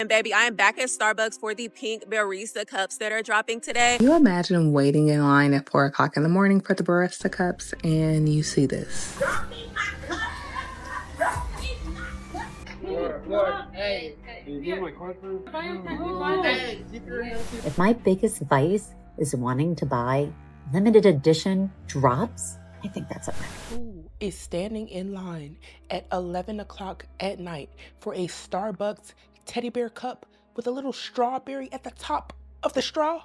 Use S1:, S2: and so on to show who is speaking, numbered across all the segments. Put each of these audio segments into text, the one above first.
S1: And baby, I am back at Starbucks for the Pink Bearista Cups that are dropping today.
S2: Can you imagine waiting in line at 4 o'clock in the morning for the Barista Cups and you see this?
S3: If my biggest vice is wanting to buy limited edition drops, I think that's a win.
S4: Who is standing in line at 11 o'clock at night for a Starbucks teddy bear cup with a little strawberry at the top of the straw?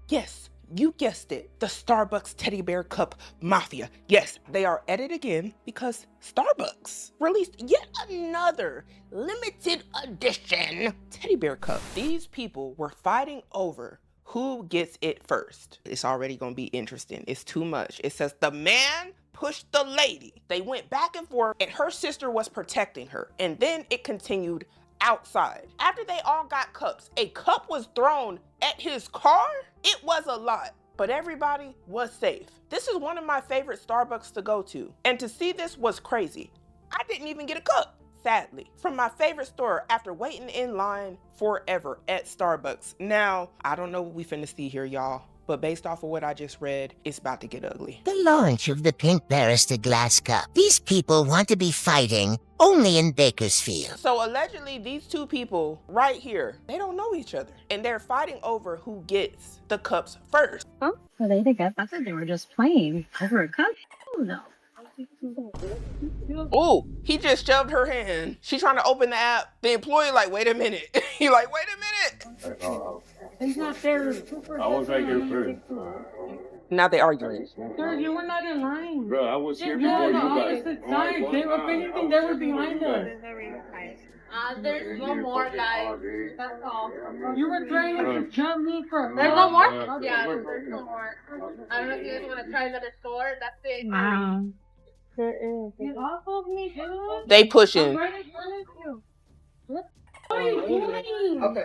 S4: Yes, you guessed it, the Starbucks Teddy Bear Cup Mafia. Yes, they are at it again because Starbucks released yet another limited edition teddy bear cup. These people were fighting over who gets it first. It's already gonna be interesting. It's too much. It says the man pushed the lady. They went back and forth and her sister was protecting her. And then it continued outside. After they all got cups, a cup was thrown at his car. It was a lot, but everybody was safe. This is one of my favorite Starbucks to go to. And to see this was crazy. I didn't even get a cup, sadly, from my favorite store after waiting in line forever at Starbucks. Now, I don't know what we finna see here, y'all, but based off of what I just read, it's about to get ugly.
S5: The launch of the Pink Bearista Glass Cup. These people want to be fighting only in Bakersfield.
S4: So allegedly, these two people right here, they don't know each other. And they're fighting over who gets the cups first.
S6: Oh, are they together? I thought they were just playing over a cup. Oh, no.
S4: Oh, he just shoved her hand. She's trying to open the app. The employee like, wait a minute. He like, wait a minute.
S6: It's not fair.
S7: I was right here first.
S4: Now they arguing.
S6: Sir, you were not in line.
S7: Bro, I was here
S6: Yeah,
S7: before
S6: the
S7: you guys.
S6: opposite side. If anything, they were behind us.
S8: There's no more, guys. That's all.
S6: You were trying to jump me for.
S8: There's no more? Yeah, there's no more. I don't know if you guys want to try another store. That's it.
S6: Wow. There is. Get off of me, dude.
S4: They pushing.
S6: I'm right in front of you. What are you doing? Okay.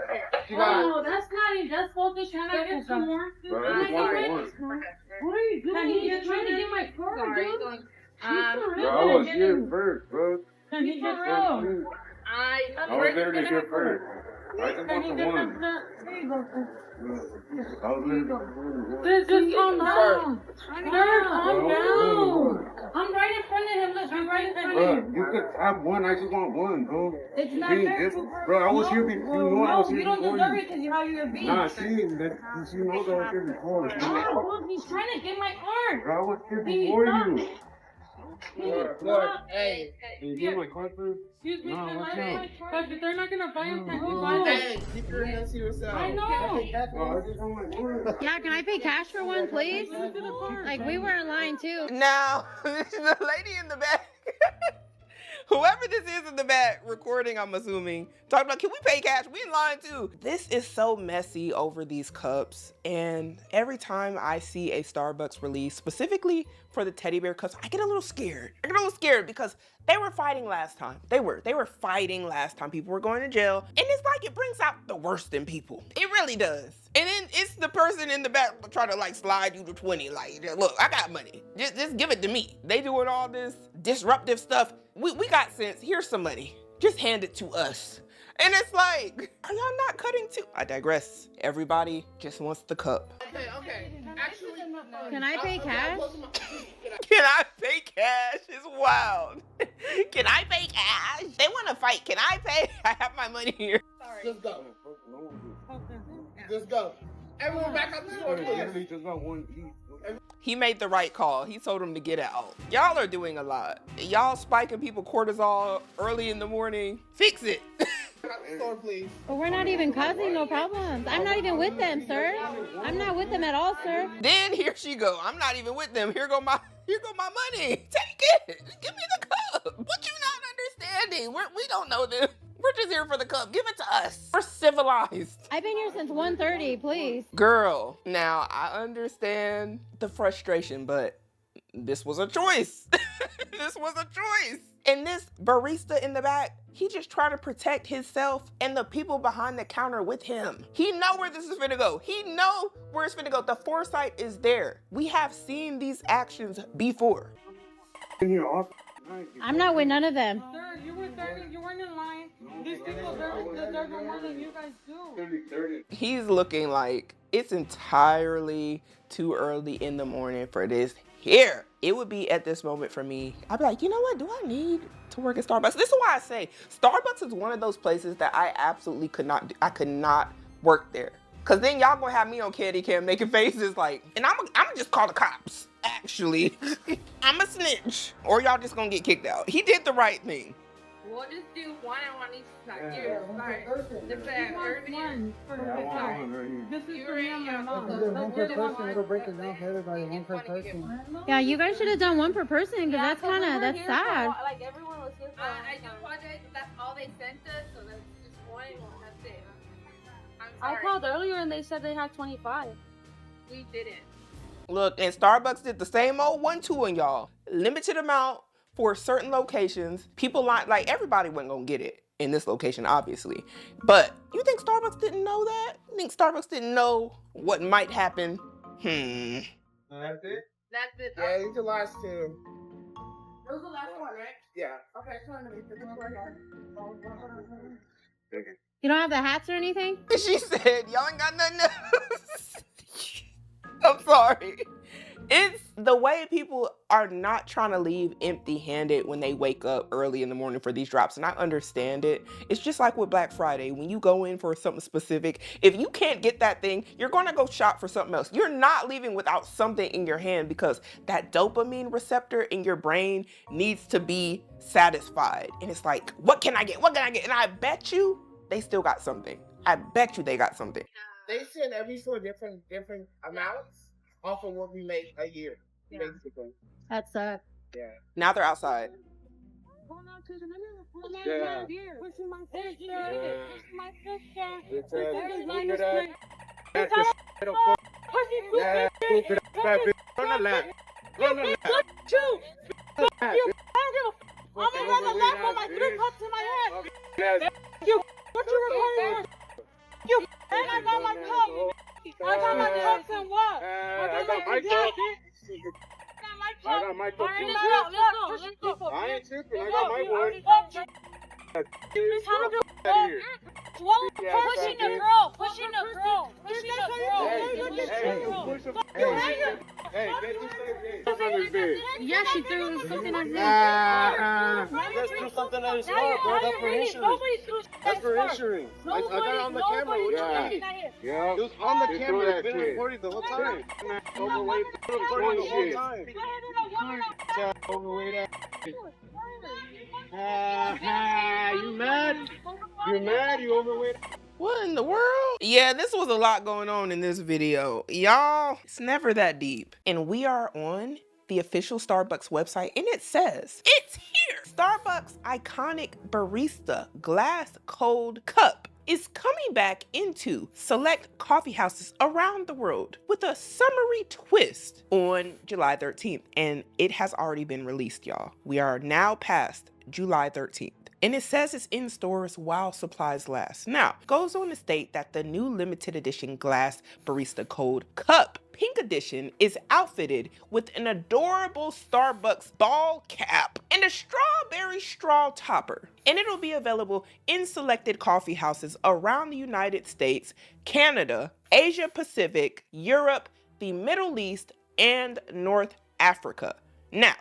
S6: Oh, that's not it. That's what they're trying to get some more.
S7: Bro, I just want the one.
S6: What are you doing? You're trying to get my car,
S8: Sorry.
S6: dude.
S7: Bro, I was here first, bro.
S6: Can you get real?
S7: I was there to here first. I just want the one.
S6: There you go.
S7: I was
S6: Just calm down. Sir, calm down. I'm right in front of him. Look, I'm right in front of
S7: Bro,
S6: him.
S7: you could have one. I just want one, bro.
S6: It's not fair.
S7: Bro, I was here before. You know I was
S6: No,
S7: here
S6: you don't
S7: before
S6: deserve
S7: you.
S6: it because you how you're being.
S7: Nah, see, that you know that I was here before.
S6: No, look, he's trying to get my car.
S7: Bro, I was here
S6: Please
S7: before
S6: stop.
S7: you.
S6: Stop.
S8: Hey.
S7: Can you give my card first?
S6: Excuse me,
S7: No,
S6: can
S7: what's
S6: I
S7: up?
S6: my car? But they're not gonna buy him.
S8: Keep your hands to yourself.
S6: I know.
S7: Bro, I just want my one.
S9: Yeah, can I pay cash for one, please? Like, we were in line too.
S4: Now, the lady in the back, whoever this is in the back recording, I'm assuming, talking about, can we pay cash? We in line too. This is so messy over these cups. And every time I see a Starbucks release, specifically for the teddy bear cups, I get a little scared. I get a little scared because they were fighting last time. They were fighting last time. People were going to jail. And it's like it brings out the worst in people. It really does. And then it's the person in the back trying to like slide you to 20. Like, look, I got money. Just give it to me. They doing all this disruptive stuff. We got sense. Here's some money. Just hand it to us. And it's like, are y'all not cutting too? I digress. Everybody just wants the cup.
S8: Okay. Actually,
S9: Can I pay cash?
S4: Can I pay cash? It's wild. Can I pay cash? They want to fight. Can I pay? I have my money here.
S8: just go. Just go. Everyone back up the store,
S7: I
S8: please.
S7: literally just got one piece.
S4: He made the right call. He told him to get out. Y'all are doing a lot. Y'all spiking people cortisol early in the morning. Fix it.
S8: Back up the store, please.
S9: But we're not even causing no problems. I'm not even with them, sir. I'm not with them at all, sir.
S4: Then here she go. I'm not even with them. Here go my money. Take it. Give me the cup. What you not understanding? We don't know them. We're just here for the cup. Give it to us. We're civilized.
S9: I've been here since 1:30, please.
S4: Girl, now I understand the frustration, but this was a choice. This was a choice. And this barista in the back, he just tried to protect himself and the people behind the counter with him. He know where this is finna go. He know where it's finna go. The foresight is there. We have seen these actions before.
S7: In here off.
S9: I'm not with none of them.
S6: Sir, you were 30. You weren't in line. These people deserve more than you guys do.
S4: He's looking like it's entirely too early in the morning for this here. It would be at this moment for me, I'd be like, you know what? Do I need to work at Starbucks? This is why I say Starbucks is one of those places that I absolutely could not do. I could not work there. Cause then y'all gonna have me on candy cam making faces like, and I'm just call the cops. Actually, I'm a snitch, or y'all just gonna get kicked out. He did the right thing.
S8: We'll just do one on each side. This
S6: is for me and my mom.
S10: One per person, it'll break it down for everybody. One per person.
S9: Yeah, you guys should have done one per person, because that's sad.
S8: Like everyone was here for I do apologize, but that's all they sent us, so that's just one, that's it. I'm sorry.
S6: I called earlier and they said they had 25.
S8: We didn't.
S4: Look, and Starbucks did the same old 1-2 on y'all. Limited amount for certain locations. People like everybody wasn't gonna get it in this location, obviously. But you think Starbucks didn't know that? You think Starbucks didn't know what might happen?
S7: That's it?
S8: That's it.
S10: Yeah, these are the last two.
S8: It was the last one, right?
S10: Yeah.
S8: Okay, so let me put this one here.
S9: You don't have the hats or anything?
S4: She said, y'all ain't got nothing else. I'm sorry. It's the way people are not trying to leave empty-handed when they wake up early in the morning for these drops, and I understand it. It's just like with Black Friday. When you go in for something specific, if you can't get that thing, you're gonna go shop for something else. You're not leaving without something in your hand because that dopamine receptor in your brain needs to be satisfied. And it's like, what can I get? What can I get? And I bet you they still got something. I bet you they got something.
S10: They send every store different amounts off of what we make a year, basically.
S9: That sucks.
S10: Yeah.
S4: Now they're outside.
S7: Yeah.
S6: Pushing my sister. Pushing my sister.
S7: It's on the left. On the left.
S6: I'm gonna run the left with my 3 cups in my head. You. What you recording? You. And I got my cup. I got my cups and what?
S7: I got my cup. I got my cup too. I ain't tripping. I got my one.
S6: It's time to do pushing the girl. Pushing the girl. Pushing the girl.
S7: Hey, something on his bed.
S6: Yeah, she threw something on me.
S7: Let's do something on his car, bro. That's for insurance. That's for insurance. I got it on the camera. What you mean? Yeah. It was on the camera. It's been recorded the whole time. Overweight. Recording the whole time. Overweight. You mad? You mad? You overweight?
S4: What in the world? Yeah, this was a lot going on in this video. Y'all, it's never that deep. And we are on the official Starbucks website, and it says, it's here! Starbucks iconic Barista glass cold cup is coming back into select coffee houses around the world with a summery twist on July 13th. And it has already been released, y'all. We are now past July 13th. And it says it's in stores while supplies last. Now, goes on to state that the new limited edition glass Barista Cold Cup Pink Edition is outfitted with an adorable Starbucks ball cap and a strawberry straw topper. And it'll be available in selected coffee houses around the United States, Canada, Asia Pacific, Europe, the Middle East, and North Africa. Now,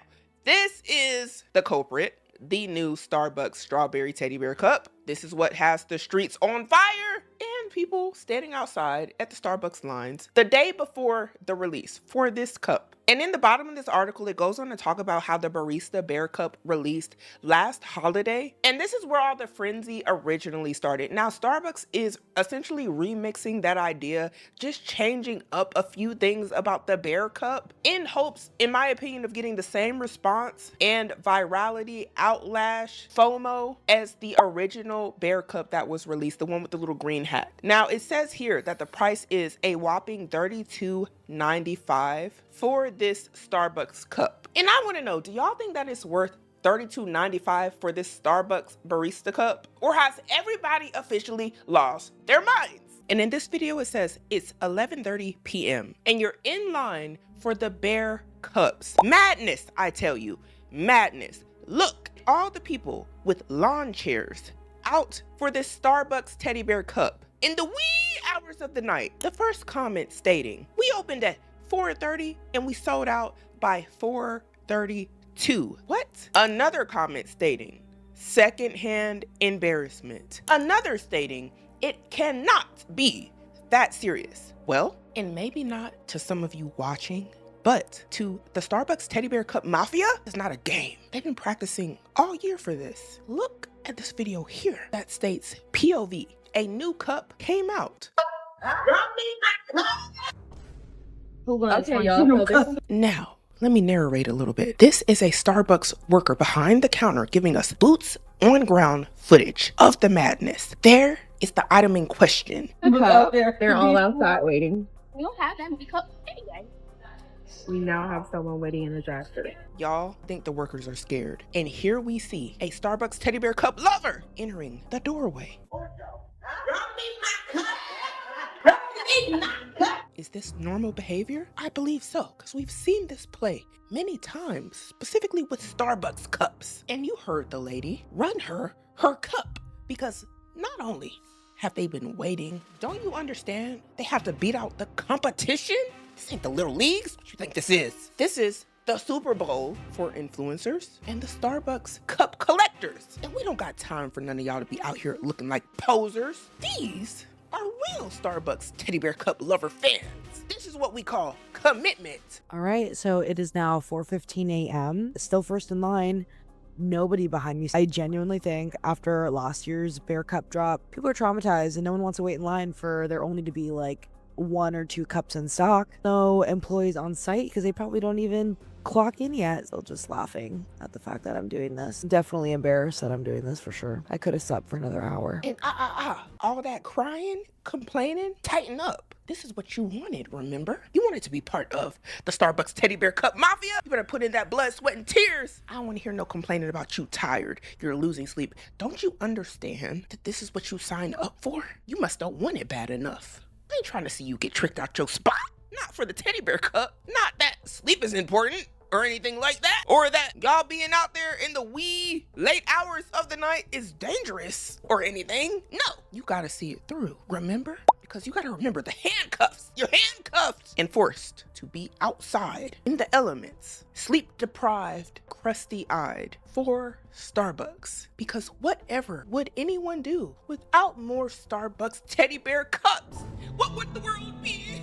S4: this is the culprit. The new Starbucks Strawberry Teddy Bear Cup. This is what has the streets on fire and people standing outside at the Starbucks lines the day before the release for this cup. And in the bottom of this article, it goes on to talk about how the Bearista Bear Cup released last holiday. And this is where all the frenzy originally started. Now, Starbucks is essentially remixing that idea, just changing up a few things about the Bear Cup in hopes, in my opinion, of getting the same response and virality, outlash, FOMO as the original Bear Cup that was released, the one with the little green hat. Now, it says here that the price is a whopping $32.95 for this Starbucks cup. And I want to know, do y'all think that it's worth $32.95 for this Starbucks Barista Cup? Or has everybody officially lost their minds? And in this video, it says it's 11:30 p.m. and you're in line for the Bear Cups. Madness, I tell you, madness. look, all the people with lawn chairs out for this Starbucks teddy bear cup in the wee hours of the night. The first comment stating, we opened at 4:30 and we sold out by 4:32. What? Another comment stating, secondhand embarrassment. Another stating, it cannot be that serious. Well, and maybe not to some of you watching, but to the Starbucks Teddy Bear Cup Mafia, it's not a game. They've been practicing all year for this. Look at this video here that states POV, a new cup came out.
S9: Okay, y'all.
S4: Now, let me narrate a little bit. This is a Starbucks worker behind the counter giving us boots on ground footage of the madness. There is the item in question.
S9: They're all outside waiting.
S8: We don't have them because anyway.
S9: We now have someone waiting in the drive-thru.
S4: Y'all think the workers are scared. And here we see a Starbucks Teddy Bear Cup lover entering the doorway. Is this normal behavior? I believe so, because we've seen this play many times, specifically with Starbucks cups. And you heard the lady run her cup, because not only have they been waiting, don't you understand? They have to beat out the competition? This ain't the little leagues. What you think this is? This is the Super Bowl for influencers and the Starbucks cup collectors. And we don't got time for none of y'all to be out here looking like posers. These are real Starbucks Teddy Bear Cup lover fans. This is what we call commitment.
S11: All right, so it is now 4:15 a.m. Still first in line. Nobody behind me. I genuinely think after last year's Bear Cup drop, people are traumatized and no one wants to wait in line for there only to be like 1 or 2 cups in stock. No employees on site because they probably don't even clock in yet. Still just laughing at the fact that I'm doing this. Definitely embarrassed that I'm doing this for sure. I could have slept for another hour.
S4: And all that crying, complaining, tighten up. This is what you wanted, remember? You wanted to be part of the Starbucks Teddy Bear Cup Mafia. You better put in that blood, sweat, and tears. I don't want to hear no complaining about you tired, you're losing sleep. Don't you understand that this is what you signed up for? You must don't want it bad enough. I ain't trying to see you get tricked out your spot. Not for the Teddy Bear Cup. Not that sleep is important or anything like that. Or that y'all being out there in the wee late hours of the night is dangerous or anything. No, you gotta see it through, remember? Because you gotta remember the handcuffs. You're handcuffed and forced to be outside in the elements, sleep deprived, crusty eyed for Starbucks. Because whatever would anyone do without more Starbucks Teddy Bear Cups? What would the world be?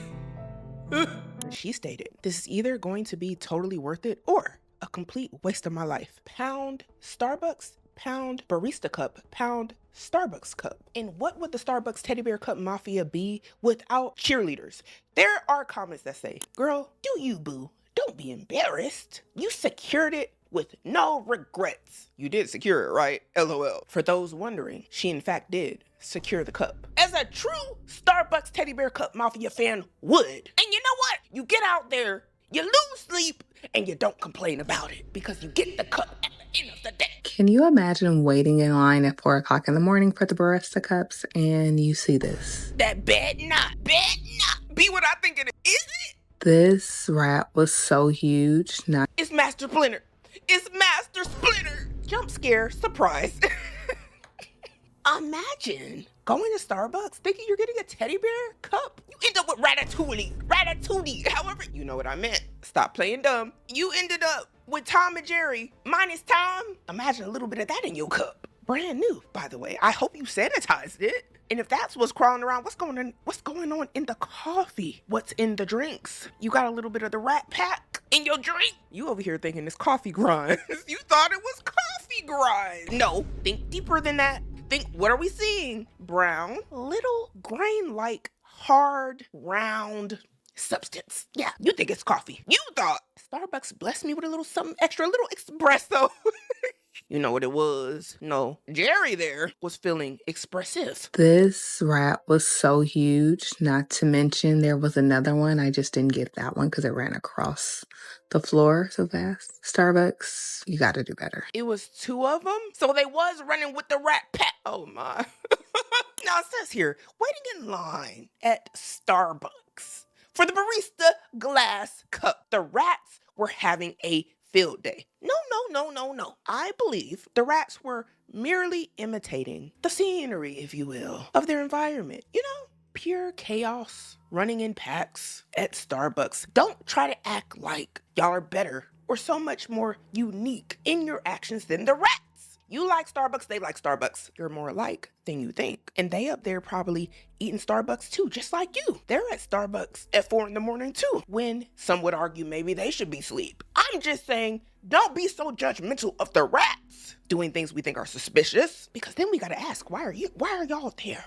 S4: She stated, this is either going to be totally worth it or a complete waste of my life. Pound Starbucks, pound Barista Cup, pound Starbucks Cup. And what would the Starbucks Teddy Bear Cup Mafia be without cheerleaders? There are comments that say, girl, do you boo? Don't be embarrassed. You secured it with no regrets. You did secure it, right? LOL. For those wondering, she in fact did secure the cup. As a true Starbucks Teddy Bear Cup Mafia fan would. And you know what? You get out there, you lose sleep, and you don't complain about it because you get the cup at the end of the day.
S2: Can you imagine waiting in line at 4 o'clock in the morning for the Barista Cups and you see this?
S4: That bet not be what I think it is. Is it?
S2: This wrap was so huge.
S4: It's Master Splinter. It's Master Splinter. Jump scare, surprise. Imagine going to Starbucks thinking you're getting a teddy bear cup. You end up with ratatouille, however, you know what I meant. Stop playing dumb. You ended up with Tom and Jerry minus Tom. Imagine a little bit of that in your cup. Brand new, by the way. I hope you sanitized it. And if that's what's crawling around, what's going on in the coffee? What's in the drinks? You got a little bit of the Rat Pack in your drink? You over here thinking it's coffee grinds. You thought it was coffee grinds. No, think deeper than that. Think, what are we seeing? Brown, little grain-like, hard, round substance. Yeah, you think it's coffee. You thought Starbucks blessed me with a little something extra, a little espresso. You know what it was? No, Jerry there was feeling expressive.
S2: This wrap was so huge, not to mention there was another one. I just didn't get that one because it ran across the floor so fast. Starbucks, you got to do better.
S4: It was 2 of them? So they was running with the Rat Pack. Oh my. Now it says here, waiting in line at Starbucks for the Barista glass cup. The rats were having a field day. No. I believe the rats were merely imitating the scenery, if you will, of their environment. You know, pure chaos, running in packs at Starbucks. Don't try to act like y'all are better or so much more unique in your actions than the rats. You like Starbucks, they like Starbucks. You're more alike than you think. And they up there probably eating Starbucks too, just like you. They're at Starbucks at 4 a.m. too, when some would argue maybe they should be asleep. I'm just saying, don't be so judgmental of the rats doing things we think are suspicious, because then we gotta ask, why are y'all there?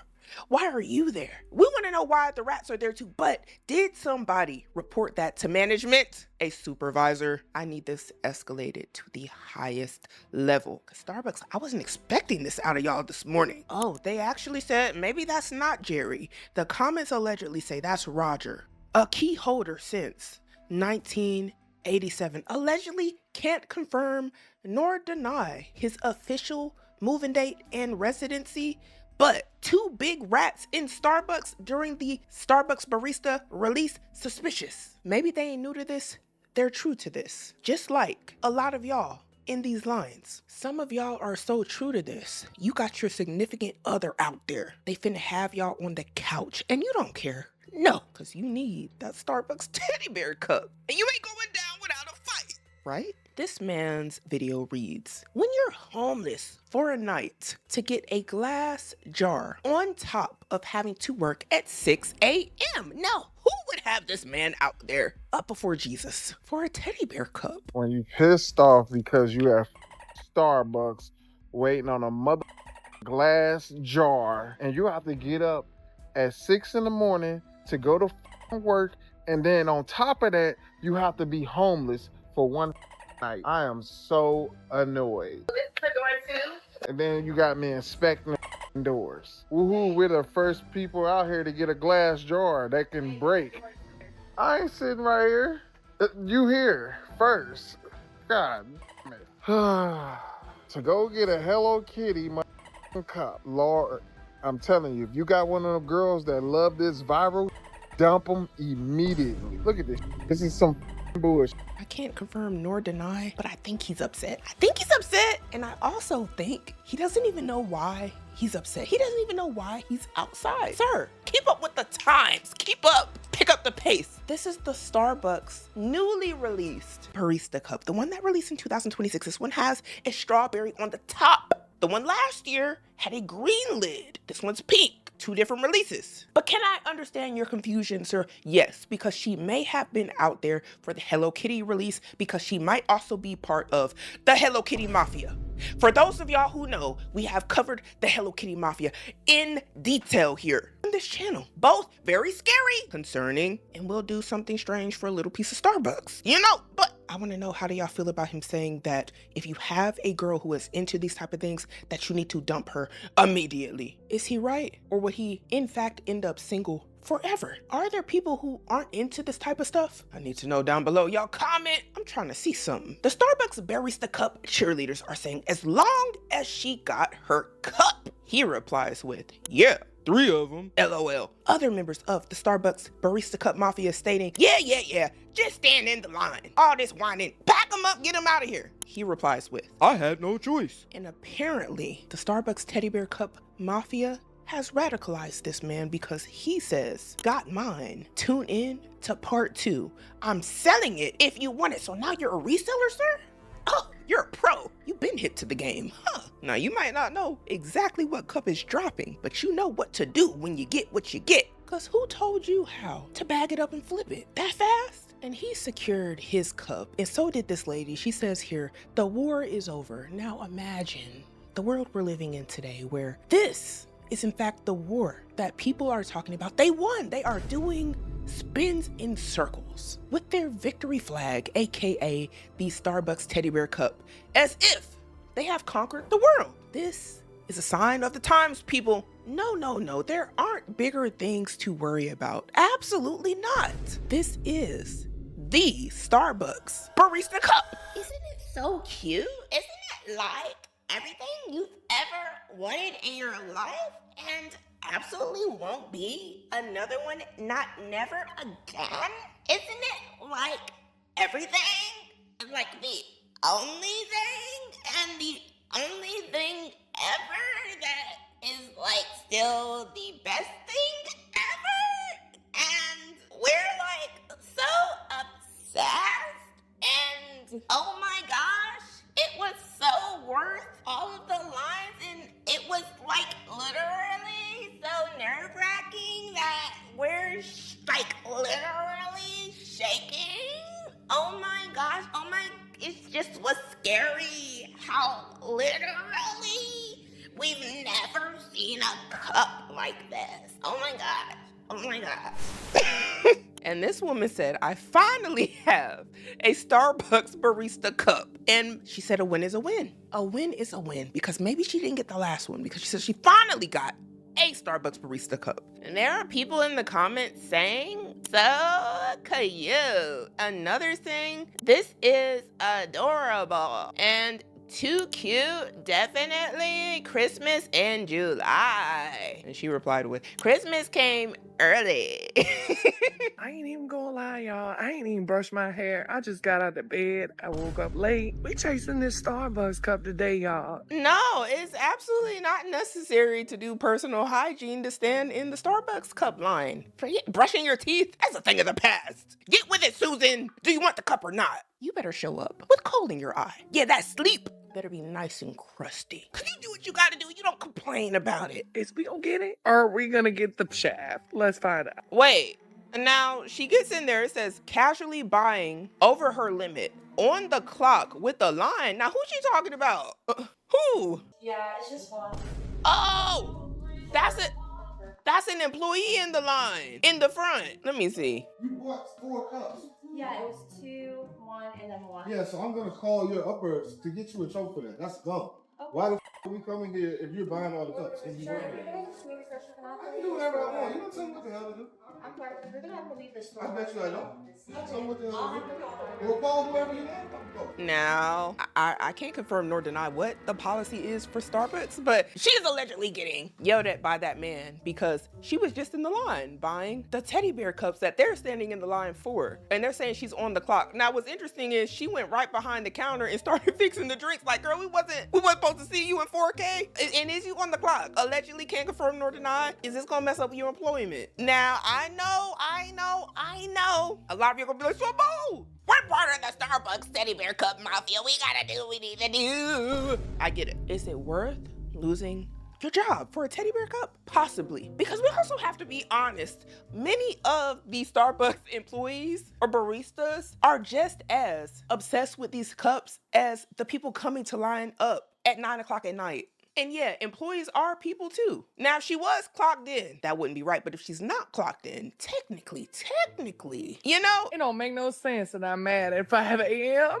S4: Why are you there? We want to know why the rats are there too, but did somebody report that to management? A supervisor? I need this escalated to the highest level. Because Starbucks, I wasn't expecting this out of y'all this morning. Oh, they actually said maybe that's not Jerry. The comments allegedly say that's Roger, a key holder since 1987. Allegedly can't confirm nor deny his official moving date and residency. But 2 big rats in Starbucks during the Starbucks Barista release, suspicious. Maybe they ain't new to this, they're true to this. Just like a lot of y'all in these lines. Some of y'all are so true to this. You got your significant other out there. They finna have y'all on the couch and you don't care. No, because you need that Starbucks teddy bear cup. And you ain't going down without a fight, right? This man's video reads, when you're homeless for a night to get a glass jar on top of having to work at 6 a.m. Now, who would have this man out there up before Jesus for a teddy bear cup?
S7: When you pissed off because you at Starbucks waiting on a mother glass jar and you have to get up at 6 a.m. to go to work, and then on top of that, you have to be homeless for one night. I am so annoyed. And then you got me inspecting doors. Woohoo, we're the first people out here to get a glass jar that can break. I ain't sitting right here. You here first. God damn it. To go get a Hello Kitty cup. Lord, I'm telling you, if you got one of them girls that love this viral, dump them immediately. Look at this. This is some bullshit.
S4: I can't confirm nor deny, but I think he's upset. And I also think he doesn't even know why he's upset. He doesn't even know why he's outside. Sir, keep up with the times. Keep up. Pick up the pace. This is the Starbucks newly released Barista Cup. The one that released in 2026. This one has a strawberry on the top. The one last year had a green lid. This one's pink. 2 different releases. But can I understand your confusion, sir? Yes, because she may have been out there for the Hello Kitty release, because she might also be part of the Hello Kitty Mafia. For those of y'all who know, we have covered the Hello Kitty Mafia in detail here on this channel. Both very scary, concerning, and will do something strange for a little piece of Starbucks. You know, but I want to know, how do y'all feel about him saying that if you have a girl who is into these type of things, that you need to dump her immediately? Is he right? Or would he in fact end up single forever? Are there people who aren't into this type of stuff? I need to know down below. Y'all comment. I'm trying to see something. The Starbucks Bearista Cup cheerleaders are saying as long as she got her cup. He replies with, yeah, 3 of them. LOL. Other members of the Starbucks Barista Cup Mafia stating, yeah, just stand in the line. All this whining, pack them up, get them out of here. He replies with, I had no choice. And apparently, the Starbucks Teddy Bear Cup Mafia has radicalized this man, because he says, got mine. Tune in to part 2. I'm selling it if you want it. So now you're a reseller, sir? Oh, you're a pro. You've been hip to the game, huh? Now you might not know exactly what cup is dropping, but you know what to do when you get what you get. Cause who told you how to bag it up and flip it that fast? And he secured his cup, and so did this lady. She says here, the war is over. Now imagine the world we're living in today, where this is in fact the war that people are talking about. They won. They are doing spins in circles with their victory flag, aka the Starbucks Teddy Bear Cup, as if they have conquered the world. This is a sign of the times, people. No, there aren't bigger things to worry about. Absolutely not. This is the Starbucks Barista Cup.
S12: Isn't it so cute? Isn't it like everything you've ever wanted in your life? And absolutely won't be another one, not never again? Isn't it like everything like the only thing and the only thing ever that is like still the best thing ever. And we're like so obsessed. And oh my gosh, it was so worth all of the lines, and it was like literally so nerve-wracking that we're like literally shaking. Oh my gosh, it just was scary how literally we've never seen a cup like this. Oh my gosh, oh my gosh.
S4: And this woman said, I finally have a Starbucks Barista Cup. And she said a win is a win. A win is a win because maybe she didn't get the last one because she said she finally got a Starbucks Barista Cup. And there are people in the comments saying, so cute. Another thing, this is adorable. And too cute, definitely Christmas in July. And she replied with, Christmas came early.
S6: I ain't even gonna lie, y'all. I ain't even brushed my hair. I just got out of bed. I woke up late. We chasing this Starbucks cup today, y'all.
S4: No, it's absolutely not necessary to do personal hygiene to stand in the Starbucks cup line. Forget brushing your teeth. That's a thing of the past. Get with it, Susan. Do you want the cup or not? You better show up with coal in your eye. Yeah, that sleep better be nice and crusty. Cause you do what you gotta do. You don't complain about it.
S6: Is we gonna get it? Or are we gonna get the shaft? Let's find out.
S4: Wait. Now, she gets in there, it says casually buying over her limit on the clock with the line. Now, who's she talking about? Who?
S13: Yeah, it's just one.
S4: Oh, that's it. That's an employee in the line, in the front. Let me see.
S7: You bought 4 cups.
S13: Yeah, it was 2, 1, and then 1.
S7: Yeah, so I'm gonna call your uppers to get you a choke for that. That's dumb. Okay. Why the are we coming here if you're buying all the cups?
S13: Sure,
S7: I can do whatever I want. You don't tell me what the hell to do.
S13: I'm sorry, we're gonna have to leave the store.
S7: I bet you I don't. Tell me what the hell to do. We'll call whoever you want.
S4: Now, I can't confirm nor deny what the policy is for Starbucks, but she's allegedly getting yelled at by that man because she was just in the line buying the teddy bear cups that they're standing in the line for. And they're saying she's on the clock. Now, what's interesting is she went right behind the counter and started fixing the drinks. Like, girl, we wasn't supposed to see you in 4K. And is you on the clock? Allegedly can't confirm nor deny. Is this gonna mess up your employment? Now, I know. A lot of you are gonna be like, so bold.
S12: We're part of the Starbucks Teddy Bear Cup Mafia. We gotta do what we need to do.
S4: I get it. Is it worth losing your job for a teddy bear cup? Possibly. Because we also have to be honest. Many of the Starbucks employees or baristas are just as obsessed with these cups as the people coming to line up at 9 o'clock at night. And yeah, employees are people too. Now, if she was clocked in, that wouldn't be right. But if she's not clocked in, technically, you know?
S6: It don't make no sense that I'm mad at 5 a.m.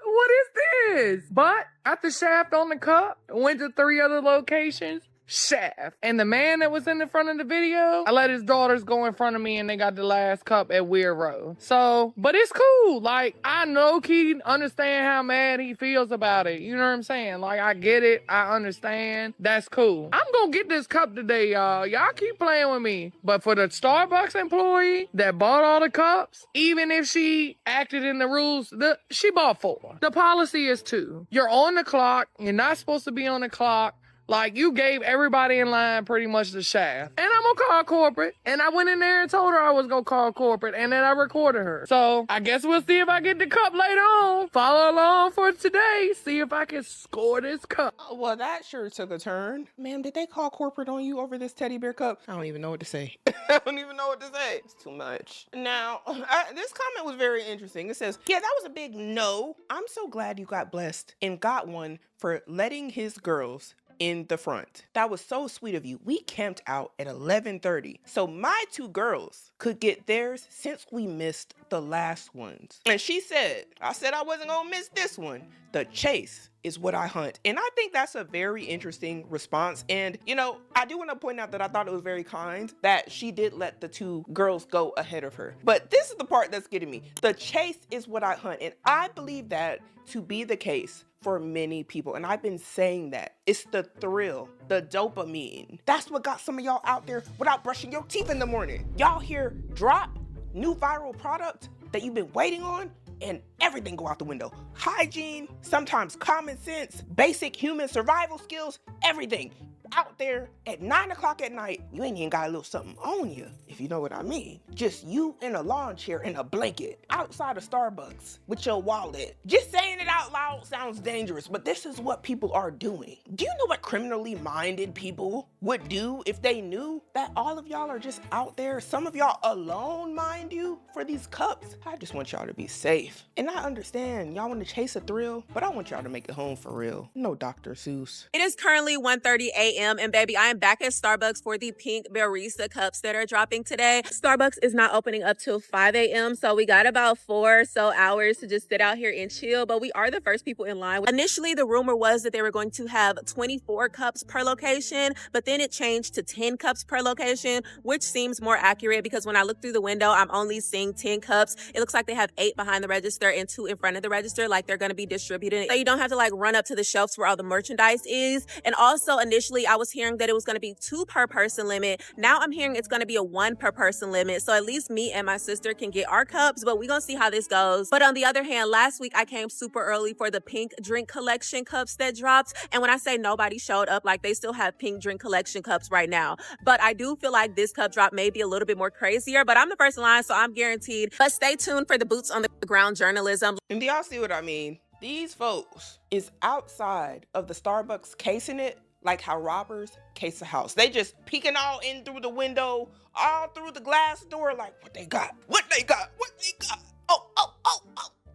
S6: What is this? But got the shaft on the cup, went to 3 other locations, shaft. And the man that was in the front of the video, I let his daughters go in front of me and they got the last cup at Weir Road. So, but it's cool. Like, I know he understand how mad he feels about it. You know what I'm saying? Like, I get it. I understand. That's cool. I'm gonna get this cup today, y'all. Y'all keep playing with me. But for the Starbucks employee that bought all the cups, even if she acted in the rules, she bought 4. The policy is 2. You're on the clock. You're not supposed to be on the clock. Like, you gave everybody in line pretty much the shaft. And I'm gonna call corporate. And I went in there and told her I was gonna call corporate. And then I recorded her. So, I guess we'll see if I get the cup later on. Follow along for today. See if I can score this cup.
S4: Oh, well, that sure took a turn. Ma'am, did they call corporate on you over this teddy bear cup? I don't even know what to say. I don't even know what to say. It's too much. Now, this comment was very interesting. It says, yeah, that was a big no. I'm so glad you got blessed and got one for letting his girls in the front. That was so sweet of you. We camped out at 11:30, so my 2 girls could get theirs since we missed the last ones. And she said, I said I wasn't gonna miss this one. The chase is what I hunt. And I think that's a very interesting response. And, you know, I do want to point out that I thought it was very kind that she did let the 2 girls go ahead of her. But this is the part that's getting me. The chase is what I hunt. And I believe that to be the case for many people. And I've been saying that. It's the thrill, the dopamine. That's what got some of y'all out there without brushing your teeth in the morning. Y'all hear drop, new viral product that you've been waiting on, and everything go out the window. Hygiene, sometimes common sense, basic human survival skills, everything. Out there at 9 o'clock at night, you ain't even got a little something on you, if you know what I mean. Just you in a lawn chair and a blanket outside of Starbucks with your wallet. Just saying it out loud sounds dangerous, but this is what people are doing. Do you know what criminally minded people would do if they knew that all of y'all are just out there, some of y'all alone, mind you, for these cups? I just want y'all to be safe. And I understand y'all want to chase a thrill, but I want y'all to make it home for real. No Dr. Seuss.
S1: It is currently 1:30 a.m. and baby, I am back at Starbucks for the Pink Bearista Cups that are dropping today. Starbucks is not opening up till 5 a.m. so we got about 4 or so hours to just sit out here and chill, but we are the first people in line. Initially, the rumor was that they were going to have 24 cups per location, but then it changed to 10 cups per location, which seems more accurate because when I look through the window, I'm only seeing 10 cups. It looks like they have 8 behind the register and 2 in front of the register, like they're going to be distributed. So you don't have to like run up to the shelves where all the merchandise is. And also initially I was hearing that it was going to be 2 per person limit. Now I'm hearing it's going to be a 1 per person limit. So at least me and my sister can get our cups, but we're going to see how this goes. But on the other hand, last week I came super early for the pink drink collection cups that dropped. And when I say nobody showed up, like they still have pink drink collection cups right now. But I do feel like this cup drop may be a little bit more crazier, but I'm the first in line, so I'm guaranteed. But stay tuned for the boots on the ground journalism.
S4: And do y'all see what I mean? These folks is outside of the Starbucks casing it like how robbers case a house. They just peeking all in through the window, all through the glass door, like what they got, what they got, what they got. Oh.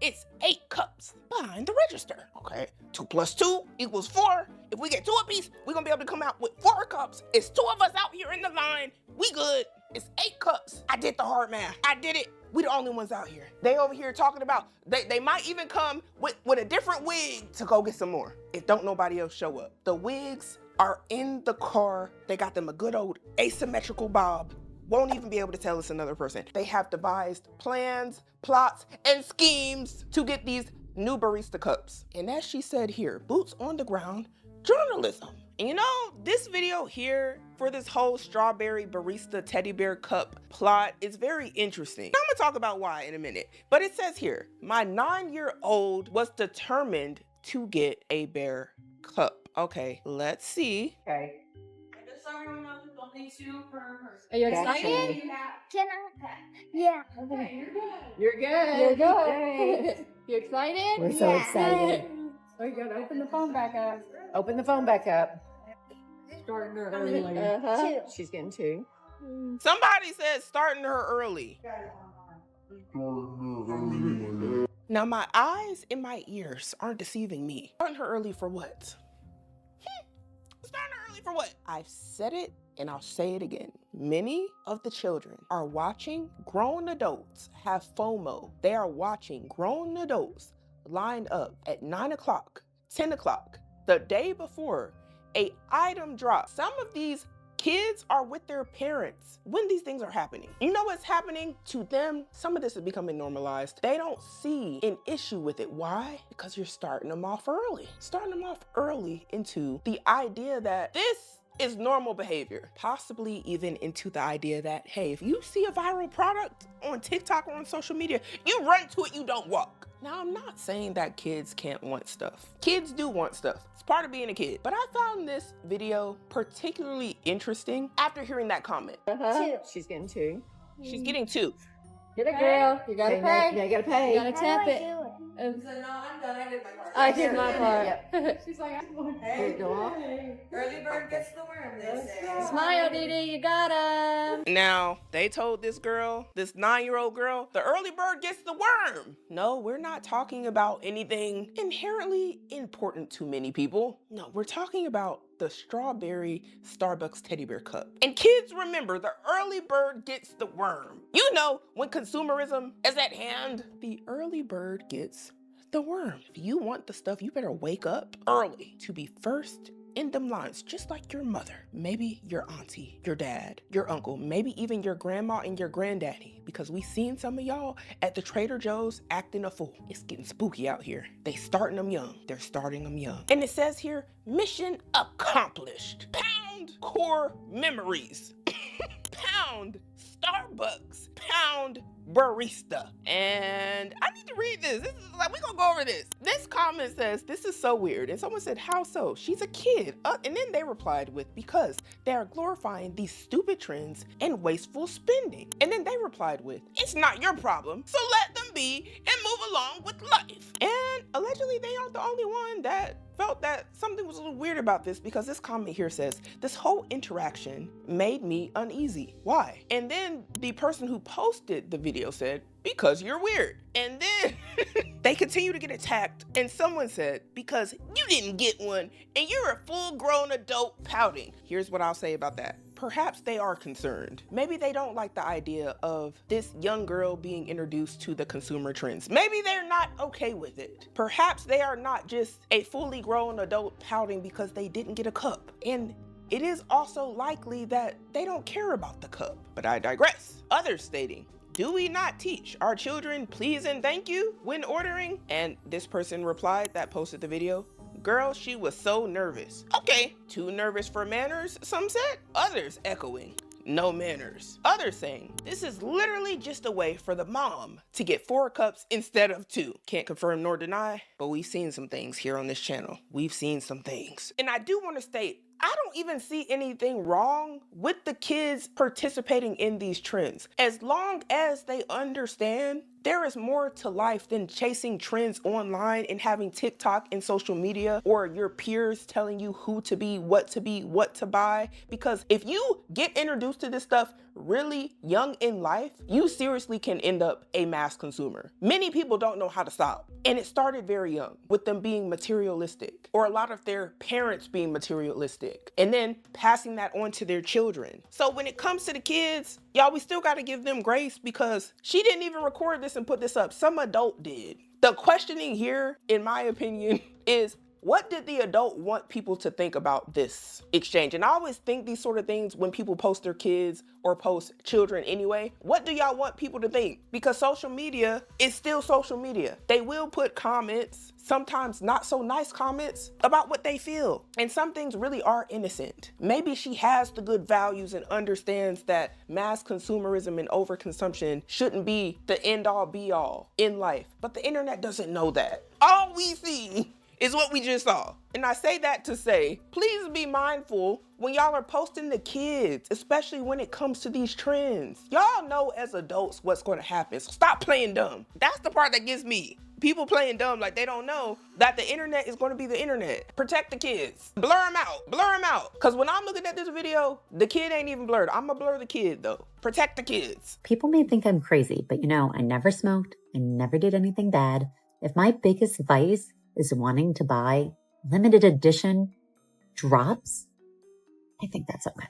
S4: It's 8 cups behind the register. Okay, 2 + 2 = 4. If we get 2 apiece, we're gonna be able to come out with 4 cups. It's 2 of us out here in the line. We good. It's 8 cups. I did the hard math. I did it. We the only ones out here. They over here talking about, they might even come with a different wig to go get some more if don't nobody else show up. The wigs are in the car. They got them a good old asymmetrical bob. Won't even be able to tell it's another person. They have devised plans, plots, and schemes to get these new barista cups. And as she said here, boots on the ground journalism. And you know, this video here for this whole strawberry barista teddy bear cup plot is very interesting. I'm gonna talk about why in a minute, but it says here, my 9-year-old was determined to get a bear cup. Okay, let's see.
S13: Okay.
S9: Are you excited?
S13: Yeah.
S9: You're good.
S13: You're good.
S9: You excited?
S3: We're so excited.
S9: Oh, you gotta open the phone back up.
S3: Open the phone back up.
S9: Starting her early.
S13: Uh-huh.
S3: She's getting 2.
S4: Somebody said starting her early. Now my eyes and my ears aren't deceiving me. Starting her early for what? Starting her early for what? I've said it and I'll say it again. Many of the children are watching grown adults have FOMO. They are watching grown adults line up at 9 o'clock, 10 o'clock, the day before a item drop. Some of these kids are with their parents when these things are happening. You know what's happening to them? Some of this is becoming normalized. They don't see an issue with it. Why? Because you're starting them off early. Starting them off early into the idea that this is normal behavior. Possibly even into the idea that, hey, if you see a viral product on TikTok or on social media, you run to it, you don't walk. Now, I'm not saying that kids can't want stuff. Kids do want stuff. It's part of being a kid. But I found this video particularly interesting after hearing that comment.
S3: She's getting 2.
S4: She's getting 2.
S9: Get it, girl. You gotta pay.
S3: You gotta pay.
S9: You gotta tap it.
S13: No, I'm done. I did my part.
S9: I did my part.
S3: Yep.
S9: She's like, I'm going to
S13: Hey,
S9: go off.
S13: early bird gets the worm, they say.
S9: Smile, Dee, you got him.
S4: Now, they told this girl, this 9-year-old girl, the early bird gets the worm. No, we're not talking about anything inherently important to many people. No, we're talking about the strawberry Starbucks teddy bear cup. And kids, remember, the early bird gets the worm. You know, when consumerism is at hand, the early bird gets the worm. If you want the stuff, you better wake up early to be first in them lines, just like your mother, maybe your auntie, your dad, your uncle, maybe even your grandma and your granddaddy, because we seen some of y'all at the Trader Joe's acting a fool. It's getting spooky out here. They starting them young. They're starting them young. And it says here, mission accomplished. Pound core memories. Pound Starbucks. Pound Bearista. And I need to read this. This is like, we're gonna go over this. This comment says, this is so weird. And someone said, how so? She's a kid. And then they replied with, because they are glorifying these stupid trends and wasteful spending. And then they replied with, it's not your problem, so let them be and move along with life. And allegedly they aren't the only one that felt that something was a little weird about this, because this comment here says, this whole interaction made me uneasy. Why? And then the person who posted the video said, because you're weird. And then they continue to get attacked, and someone said, because you didn't get one and you're a full-grown adult pouting. Here's what I'll say about that. Perhaps they are concerned. Maybe they don't like the idea of this young girl being introduced to the consumer trends. Maybe they're not okay with it. Perhaps they are not just a fully grown adult pouting because they didn't get a cup. And it is also likely that they don't care about the cup. But I digress. Others stating, do we not teach our children please and thank you when ordering? And this person replied that posted the video, girl, she was so nervous. Okay, too nervous for manners, some said. Others echoing, no manners. Others saying, this is literally just a way for the mom to get 4 cups instead of 2. Can't confirm nor deny, but we've seen some things here on this channel. We've seen some things. And I do want to state, I don't even see anything wrong with the kids participating in these trends, as long as they understand there is more to life than chasing trends online and having TikTok and social media or your peers telling you who to be, what to buy. Because if you get introduced to this stuff really young in life, you seriously can end up a mass consumer. Many people don't know how to stop. And it started very young with them being materialistic, or a lot of their parents being materialistic, and then passing that on to their children. So when it comes to the kids, y'all, we still got to give them grace, because she didn't even record this and put this up. Some adult did. The questioning here, in my opinion, is what did the adult want people to think about this exchange? And I always think these sort of things when people post their kids or post children anyway. What do y'all want people to think? Because social media is still social media. They will put comments, sometimes not so nice comments, about what they feel. And some things really are innocent. Maybe she has the good values and understands that mass consumerism and overconsumption shouldn't be the end all be all in life. But the internet doesn't know that. All we see is what we just saw. And I say that to say, please be mindful when y'all are posting the kids, especially when it comes to these trends. Y'all know as adults what's going to happen, so stop playing dumb. That's the part that gets me. People playing dumb like they don't know that the internet is going to be the internet. Protect the kids. Blur them out. Blur them out. Because when I'm looking at this video, the kid ain't even blurred. I'm going to blur the kid though. Protect the kids.
S3: People may think I'm crazy, but you know, I never smoked. I never did anything bad. If my biggest vice is wanting to buy limited edition drops, I think that's okay.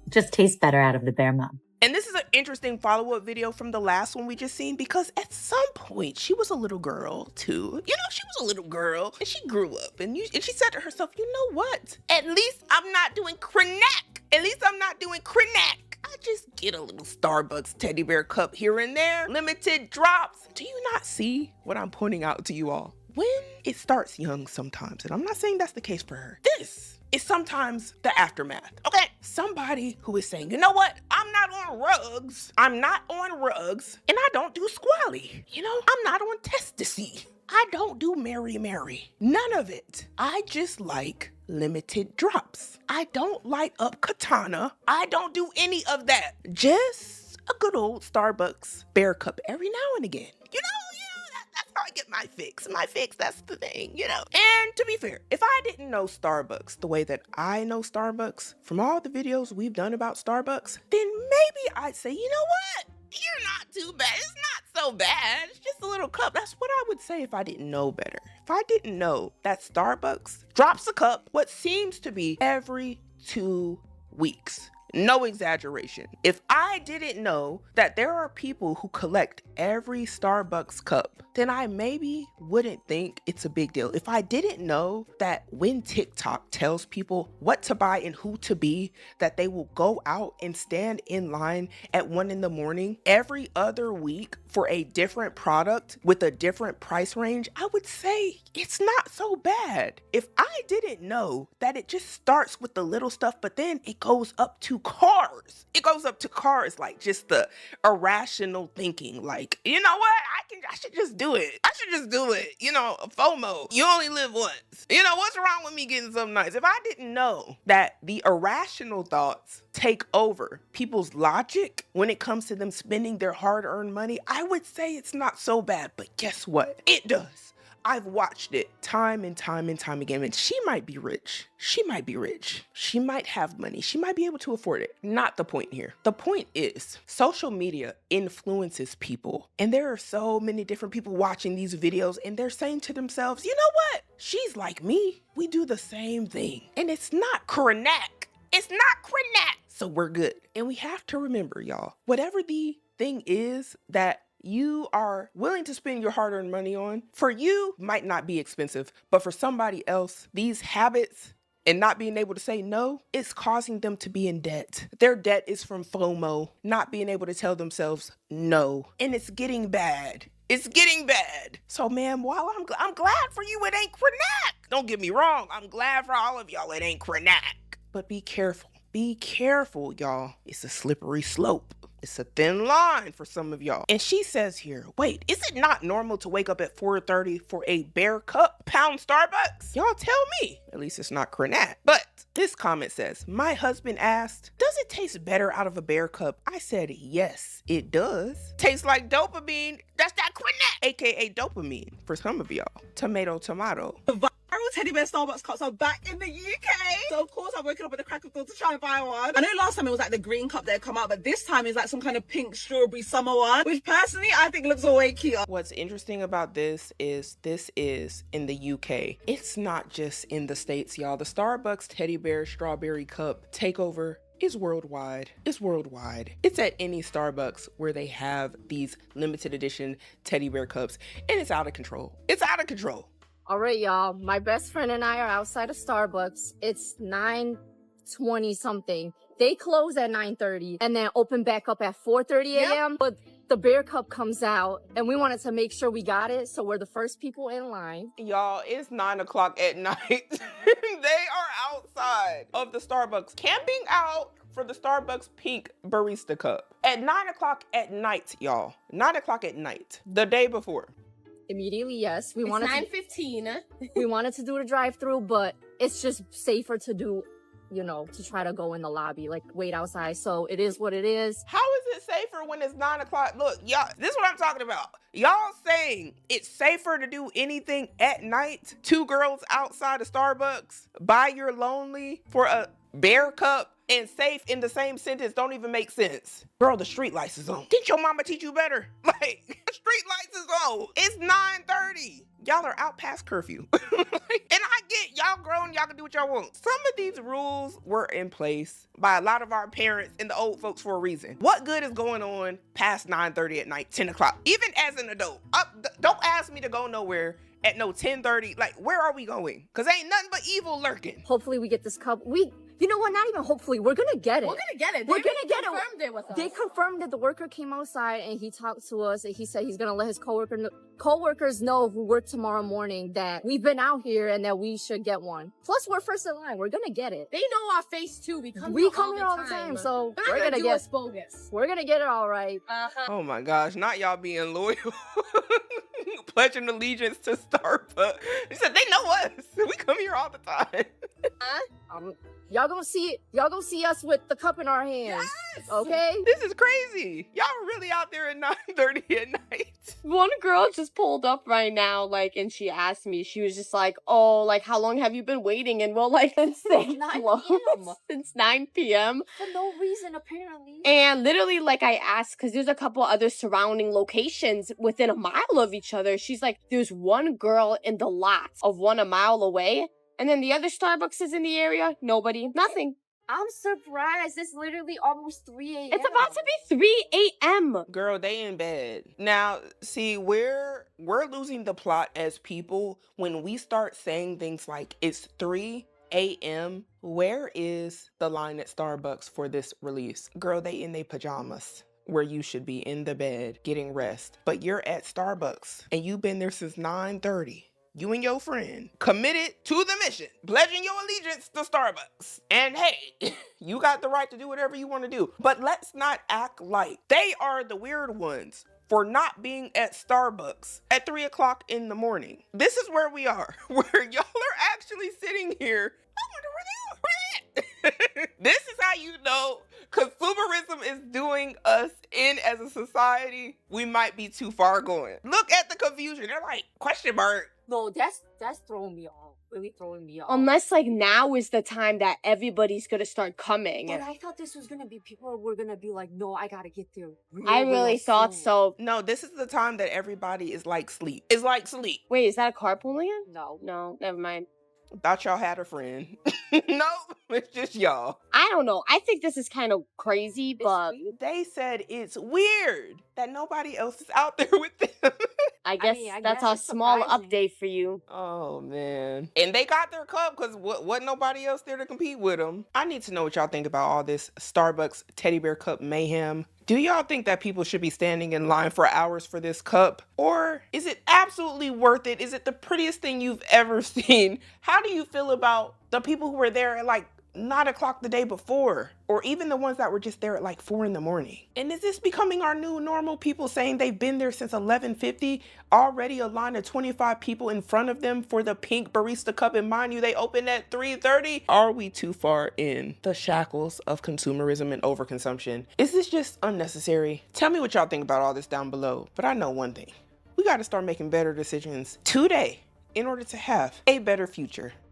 S3: It just tastes better out of the bare mum.
S4: And this is an interesting follow-up video from the last one we just seen, because at some point she was a little girl too. You know, she was a little girl and she grew up, and she said to herself, you know what? At least I'm not doing crack. At least I'm not doing crack. I just get a little Starbucks teddy bear cup here and there, limited drops. Do you not see what I'm pointing out to you all? When it starts young sometimes, and I'm not saying that's the case for her, this is sometimes the aftermath. Okay, somebody who is saying, you know what? I'm not on rugs. I'm not on rugs, and I don't do squally. You know, I'm not on testasy. I don't do Mary. None of it. I just like limited drops. I don't light up katana. I don't do any of that. Just a good old Starbucks bear cup every now and again. You know, that's how I get my fix. My fix, that's the thing, you know. And to be fair, if I didn't know Starbucks the way that I know Starbucks from all the videos we've done about Starbucks, then maybe I'd say, you know what? You're not too bad. It's not so bad. It's just a little cup. That's what I would say if I didn't know better. If I didn't know that Starbucks drops a cup what seems to be every 2 weeks. No exaggeration. If I didn't know that there are people who collect every Starbucks cup, then I maybe wouldn't think it's a big deal. If I didn't know that when TikTok tells people what to buy and who to be, that they will go out and stand in line at 1 a.m. every other week for a different product with a different price range, I would say it's not so bad. If I didn't know that it just starts with the little stuff, but then it goes up to cars. It goes up to cars, like just the irrational thinking, like, you know what? I should just do it. I should just do it. You know, FOMO. You only live once. You know, what's wrong with me getting something nice? If I didn't know that the irrational thoughts take over people's logic when it comes to them spending their hard-earned money, I would say it's not so bad. But guess what? It does. I've watched it time and time and time again, and she might be rich. She might be rich. She might have money. She might be able to afford it. Not the point here. The point is social media influences people, and there are so many different people watching these videos, and they're saying to themselves, you know what? She's like me. We do the same thing, and it's not crack. It's not crack. So we're good. And we have to remember, y'all, whatever the thing is that you are willing to spend your hard-earned money on, for you might not be expensive, but for somebody else, these habits and not being able to say no is causing them to be in debt. Their debt is from FOMO, not being able to tell themselves no, and it's getting bad. It's getting bad. So, man, while I'm glad for you, it ain't crack. Don't get me wrong. I'm glad for all of y'all, it ain't crack. But be careful. Be careful, y'all. It's a slippery slope. It's a thin line for some of y'all. And she says here, wait, is it not normal to wake up at 4:30 for a Bear Cup pound Starbucks? Y'all tell me. At least it's not crack. But this comment says, my husband asked, does it taste better out of a Bear Cup? I said, yes, it does. Tastes like dopamine. That's that crack, aka dopamine for some of y'all. Tomato.
S14: Viral teddy bear Starbucks cups are back in the UK. So of course I'm waking up with the crack of dawn to try and buy one. I know last time it was like the green cup that had come out, but this time it's like some kind of pink strawberry summer one, which personally I think looks way cuter.
S4: What's interesting about this is in the UK. It's not just in the States, y'all. The Starbucks teddy bear strawberry cup takeover is worldwide. It's worldwide. It's at any Starbucks where they have these limited edition teddy bear cups, and it's out of control. It's out of control.
S15: All right, y'all. My best friend and I are outside of Starbucks. It's 9:20 something. They close at 9:30 and then open back up at 4:30 a.m. But the Bear Cup comes out and we wanted to make sure we got it. So we're the first people in line.
S4: Y'all, it's 9 o'clock at night. They are outside of the Starbucks, camping out for the Starbucks Pink Barista Cup at 9 o'clock at night, y'all. 9 o'clock at night, the day before.
S15: Immediately, yes.
S8: It's 9:15.
S15: We wanted to do the drive-through, but it's just safer to do, you know, to try to go in the lobby, like wait outside. So it is what it is.
S4: How is it safer when it's 9 o'clock? Look, y'all, this is what I'm talking about. Y'all saying it's safer to do anything at night? Two girls outside of Starbucks, by your lonely for a Bear Cup, and safe in the same sentence don't even make sense. Girl, the street lights is on. Didn't your mama teach you better? Like, the street lights is on. It's 9:30. Y'all are out past curfew. And I get y'all grown, y'all can do what y'all want. Some of these rules were in place by a lot of our parents and the old folks for a reason. What good is going on past 9:30 at night, 10 o'clock? Even as an adult, don't ask me to go nowhere at no 10:30. Like, where are we going? Because ain't nothing but evil lurking.
S15: Hopefully we get this cup. You know what? Not even hopefully. We're gonna get it.
S8: We're gonna get it.
S15: We're gonna get it.
S8: Confirmed it with us.
S15: They confirmed that the worker came outside and he talked to us and he said he's gonna let his coworkers know who work tomorrow morning that we've been out here and that we should get one. Plus, we're first in line. We're gonna get it.
S8: They know our face too. We come here all the time.
S15: So
S8: we're gonna get it bogus.
S15: We're gonna get it all right.
S4: Oh my gosh! Not y'all being loyal, pledging allegiance to Starbucks. He said they know us. We come here all the time.
S15: Y'all gonna see us with the cup in our hands. Yes! Okay?
S4: This is crazy. Y'all are really out there at 9:30 at night.
S16: One girl just pulled up right now, like, and she asked me, she was just like, oh, like, how long have you been waiting? And we're like, since 9 p.m. Since 9 p.m.
S15: For no reason, apparently.
S16: And literally, like, I asked, because there's a couple other surrounding locations within a mile of each other. She's like, there's one girl in the lot of one a mile away. And then the other Starbucks is in the area. Nobody. Nothing.
S15: I'm surprised. It's literally almost 3 a.m.
S16: It's about to be 3 a.m.
S4: Girl, they in bed. Now, see, we're losing the plot as people when we start saying things like, it's 3 a.m. Where is the line at Starbucks for this release? Girl, they in their pajamas. where you should be in the bed getting rest, but you're at Starbucks and you've been there since 9:30. You and your friend committed to the mission, pledging your allegiance to Starbucks. And hey, you got the right to do whatever you want to do. But let's not act like they are the weird ones for not being at Starbucks at 3 o'clock in the morning. This is where we are, where y'all are actually sitting here. I wonder where they are. This is how you know consumerism is doing us in as a society. We might be too far going. Look at the confusion. They're like, question mark.
S15: No, that's throwing me off. Really throwing me off.
S16: Unless like now is the time that everybody's gonna start coming.
S15: But I thought this was gonna be people were gonna be like, no, I gotta get there.
S16: I really thought so.
S4: No, this is the time that everybody is like sleep. It's like sleep.
S16: Wait, is that a carpooling?
S15: No,
S16: never mind.
S4: Thought y'all had a friend. No, it's just y'all.
S16: I don't know. I think this is kind of crazy, but
S4: they said it's weird that nobody else is out there with them.
S16: I guess that's a small update for you.
S4: Oh, man. And they got their cup because wasn't nobody else there to compete with them. I need to know what y'all think about all this Starbucks Teddy Bear Cup mayhem. Do y'all think that people should be standing in line for hours for this cup? Or is it absolutely worth it? Is it the prettiest thing you've ever seen? How do you feel about the people who were there at like 9 o'clock the day before? Or even the ones that were just there at like 4 in the morning? And is this becoming our new normal? People saying they've been there since 11:50, already a line of 25 people in front of them for the Pink Barista Cup. And mind you, they opened at 3:30. Are we too far in the shackles of consumerism and overconsumption? Is this just unnecessary? Tell me what y'all think about all this down below. But I know one thing. We got to start making better decisions today in order to have a better future.